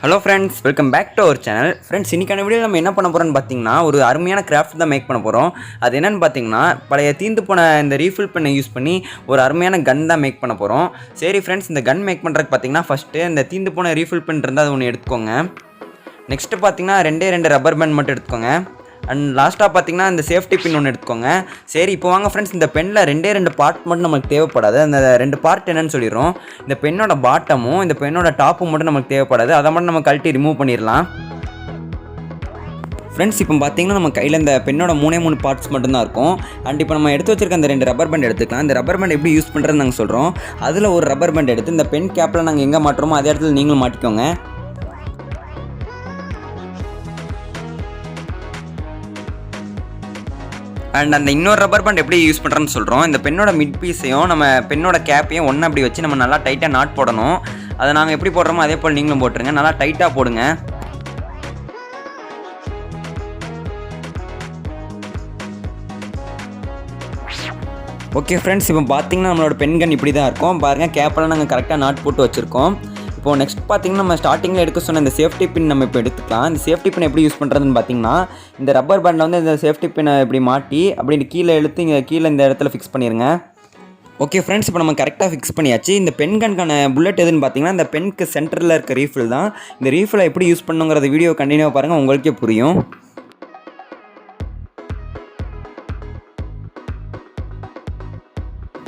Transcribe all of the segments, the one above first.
Hello friends, welcome back to our channel. Friends, இன்றைக்கான video நம்ம என்ன பண்ண போகிறோம்னு பார்த்தீங்கன்னா, ஒரு அருமையான கிராஃப்ட் தான் மேக் பண்ண போகிறோம். அது என்னென்னு பார்த்தீங்கன்னா, பழைய தீந்து போன இந்த ரீஃபில் பெண்ணை யூஸ் பண்ணி ஒரு அருமையான கன் தான் மேக் பண்ண போகிறோம். சரி ஃப்ரெண்ட்ஸ், இந்த கன் மேக் பண்ணுறதுக்கு பார்த்தீங்கன்னா, ஃபஸ்ட்டு இந்த தீந்து போன ரீஃபில் பென் இருந்தால் அது ஒன்று எடுத்துக்கோங்க. நெக்ஸ்ட்டு பார்த்தீங்கன்னா 2 ரப்பர் பேண்ட் மட்டும் எடுத்துக்கோங்க. அண்ட் லாஸ்ட்டாக பார்த்தீங்கன்னா இந்த சேஃப்டி பின் ஒன்று எடுத்துக்கோங்க. சரி, இப்போ வாங்க ஃப்ரெண்ட்ஸ், இந்த பெண்ணில் 2 பார்ட் மட்டும் நமக்கு தேவைப்படாது. அந்த 2 பார்ட் என்னன்னு சொல்லிடுறோம். இந்த பெண்ணோட பாட்டமும் இந்த பெண்ணோட டாப்பும் மட்டும் நமக்கு தேவைப்படாது. அதை மட்டும் நம்ம கழட்டி ரிமூவ் பண்ணிடலாம். ஃப்ரெண்ட்ஸ், இப்போ பார்த்தீங்கன்னா நம்ம கையில் இந்த பெண்ணோட 3 பார்ட்ஸ் மட்டும்தான் இருக்கும். அண்ட் இப்போ நம்ம எடுத்து வச்சிருக்க அந்த 2 ரப்பர் பேண்ட் எடுத்துக்கலாம். இந்த ரப்பர் பேண்ட் எப்படி யூஸ் பண்ணுறதுன்னு நாங்கள் சொல்கிறோம். அதில் ஒரு ரப்பர் பேண்ட் எடுத்து இந்த பென் கேப்பில் நாங்கள் எங்கே மாட்டுறோமோ அதே இடத்துல நீங்களும் மாட்டிக்கோங்க. அண்ட் அந்த இன்னொரு ரப்பர் பேண்ட் எப்படி யூஸ் பண்ணுறோன்னு சொல்கிறோம். இந்த பெண்ணோட மிட் பீஸையும் நம்ம பெண்ணோட கேப்பையும் ஒன்று அப்படி வச்சு நம்ம நல்லா டைட்டாக நாட் போடணும். அதை நாங்கள் எப்படி போடுறோமோ அதே போல் நீங்களும் போட்டுருங்க. நல்லா டைட்டாக போடுங்க. ஓகே ஃப்ரெண்ட்ஸ், இப்போ பார்த்தீங்கன்னா நம்மளோட பென் கன் இப்படி தான் இருக்கும். பாருங்கள், கேப்பெல்லாம் நாங்கள் கரெக்டாக நாட் போட்டு வச்சுருக்கோம். இப்போது நெக்ஸ்ட் பார்த்தீங்கன்னா நம்ம ஸ்டார்டிங்கில் எடுக்க சொன்ன இந்த சேஃப்டி பின் நம்ம இப்போ எடுத்துக்கலாம். இந்த சேஃப்டி பின் எப்படி யூஸ் பண்ணுறதுன்னு பார்த்தீங்கன்னா, இந்த ரப்பர் பேண்டில் வந்து இந்த சேஃப்டி பின்னை இப்படி மாட்டி அப்படி கீழே இழுத்து இங்கே கீழே இந்த இடத்துல ஃபிக்ஸ் பண்ணிடுங்க. ஓகே ஃப்ரெண்ட்ஸ், இப்போ நம்ம கரெக்டாக ஃபிக்ஸ் பண்ணியாச்சு. இந்த பென் கன்கான புல்லட் எதுன்னு பார்த்தீங்கன்னா, இந்த பென்க்கு சென்டரில் இருக்க ரீஃபில் தான். இந்த ரீஃபிலை எப்படி யூஸ் பண்ணுங்கிறத வீடியோ கண்டினியூவாக பாருங்கள், உங்களுக்கே புரியும்.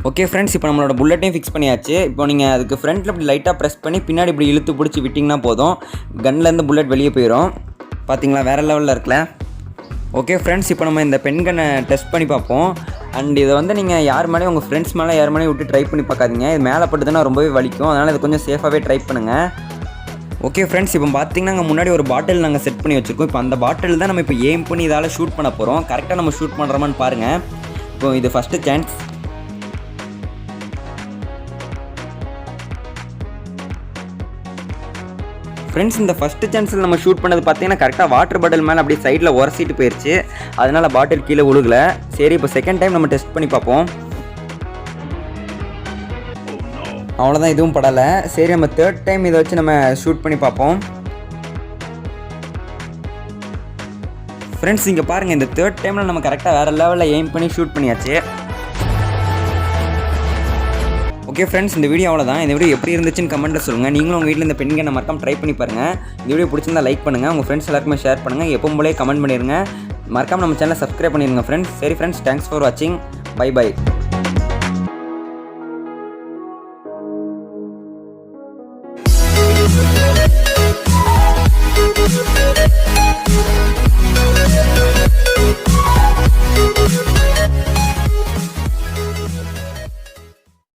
ஓகே ஃப்ரெண்ட்ஸ், இப்போ நம்மளோட புல்லட்டையும் ஃபிக்ஸ் பண்ணியாச்சு. இப்போ நீங்கள் அதுக்கு ஃப்ரண்ட்டில் இப்படி லைட்டாக ப்ரெஸ் பண்ணி பின்னாடி இப்படி இழுத்து பிடிச்சி விட்டிங்கன்னா போதும், கன்லேருந்து புல்லட் வெளியே போயிடும். பார்த்தீங்களா, வேறு லெவலில் இருக்குல்ல. ஓகே ஃப்ரெண்ட்ஸ், இப்போ நம்ம இந்த பென் கன்னை டெஸ்ட் பண்ணி பார்ப்போம். அண்ட் இதை வந்து நீங்கள் யார் மேலேயும் உங்கள் ஃப்ரெண்ட்ஸ் மேலே யார் மேலேயும் விட்டு ட்ரை பண்ணி பார்க்காதீங்க. இது மேலே பட்டுதுன்னா ரொம்பவே வலிக்கும். அதனால் இதை கொஞ்சம் சேஃபாகவே ட்ரை பண்ணுங்கள். ஓகே ஃப்ரெண்ட்ஸ், இப்போ பார்த்தீங்கன்னா நாங்கள் முன்னாடி ஒரு பாட்டில் நாங்கள் செட் பண்ணி வச்சுருக்கோம். இப்போ அந்த பாட்டில் தான் நம்ம இப்போ எய்ம் பண்ணி இதால் ஷூட் பண்ண போகிறோம். கரெக்டாக நம்ம ஷூட் பண்ணுறோமான்னு பாருங்கள். இப்போ இது ஃபஸ்ட்டு சான்ஸ். ஃப்ரெண்ட்ஸ், இந்த ஃபஸ்ட்டு சான்ஸில் நம்ம ஷூட் பண்ணது பார்த்தீங்கன்னா கரெக்டாக வாட்டர் பாட்டில் மேலே அப்படியே சைடில் உரசிட்டு போயிடுச்சு. அதனால் பாட்டில் கீழே விழுகலை. சரி, இப்போ செகண்ட் டைம் நம்ம டெஸ்ட் பண்ணி பார்ப்போம். அவ்வளோதான், இதுவும் படலை. சரி, நம்ம தேர்ட் டைம் இதை வச்சு நம்ம ஷூட் பண்ணி பார்ப்போம். ஃப்ரெண்ட்ஸ், இங்கே பாருங்கள், இந்த தேர்ட் டைமில் நம்ம கரெக்டாக வேறு லெவலில் எய்ம் பண்ணி ஷூட் பண்ணியாச்சு. ஓகே ஃப்ரெண்ட்ஸ், இந்த வீடியோ அவ்வளோதான். இந்த வீடியோ எப்படி இருந்துச்சுன்னு கமெண்ட்டில் சொல்லுங்கள். நீங்களும் உங்கள் வீட்டில் இந்த பென் கன்னை மறக்காம ட்ரை பண்ணி பாருங்கள். இந்த வீடியோ பிடிச்சிருந்தா லைக் பண்ணுங்கள், உங்கள் ஃப்ரெண்ட்ஸ் எல்லாருக்குமே ஷேர் பண்ணுங்கள். எப்பவும் போலே கமெண்ட் பண்ணிடுங்க. மறக்காம நம்ம சேனலை சப்ஸ்கிரைப் பண்ணிடுங்க ஃப்ரெண்ட்ஸ். சரி ஃப்ரெண்ட்ஸ், தேங்க்ஸ் ஃபார் வாட்சிங். Bye by.